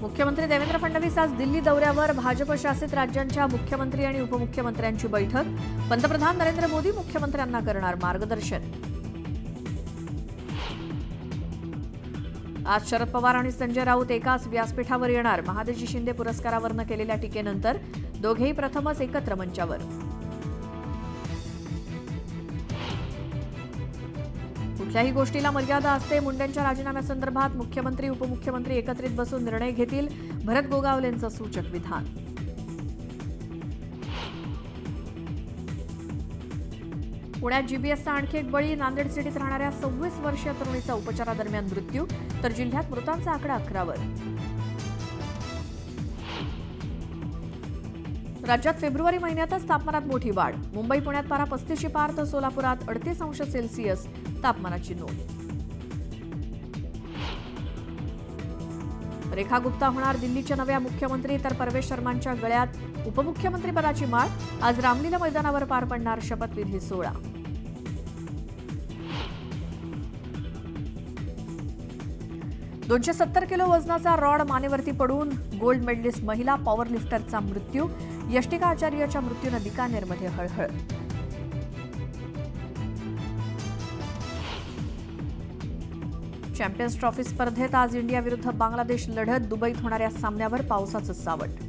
मुख्यमंत्री देवेंद्र फडणवीस आज दिल्ली दौऱ्यावर. भाजप शासित राज्यांच्या मुख्यमंत्री आणि उपमुख्यमंत्र्यांची बैठक. पंतप्रधान नरेंद्र मोदी मुख्यमंत्र्यांना करणार मार्गदर्शन. आज शरद पवार आणि संजय राऊत एकाच व्यासपीठावर येणार. महादजी शिंदे पुरस्कारावरनं केलेल्या टीकेनंतर दोघेही प्रथमच एकत्र मंचावर. कुठल्याही गोष्टीला मर्यादा असते. मुंडेंच्या राजीनाम्यासंदर्भात मुख्यमंत्री उपमुख्यमंत्री एकत्रित बसून निर्णय घेतील. भरत गोगावलेंचं सूचक विधान. पुण्यात जीबीएसचा आणखी एक बळी. नांदेड सिटीत राहणाऱ्या 26 वर्षीय तरुणीचा उपचारादरम्यान मृत्यू, तर जिल्ह्यात मृतांचा आकडा 11वर. राज्यात फेब्रुवारी महिन्यातच तापमानात मोठी वाढ. मुंबई पुण्यात पारा 35 पार, तर सोलापुरात 38 अंश सेल्सिअस तापमानाची नोंद. रेखा गुप्ता होणार दिल्लीच्या नव्या मुख्यमंत्री, तर परवेश शर्मांच्या गळ्यात उपमुख्यमंत्रीपदाची माळ. आज रामलीला मैदानावर पार पडणार शपथविधी सोहळा. $270 किलो वजनाचा रॉड मानेवरती पडून गोल्ड मेडलिस्ट महिला पॉवर लिफ्टरचा मृत्यू. यष्टिका आचार्यच्या मृत्यूनं बिकानेरमध्ये हळहळ. चॅम्पियन्स ट्रॉफी स्पर्धेत आज इंडिया विरुद्ध बांगलादेश लढत. दुबईत होणाऱ्या सामन्यावर पावसाचं सावट.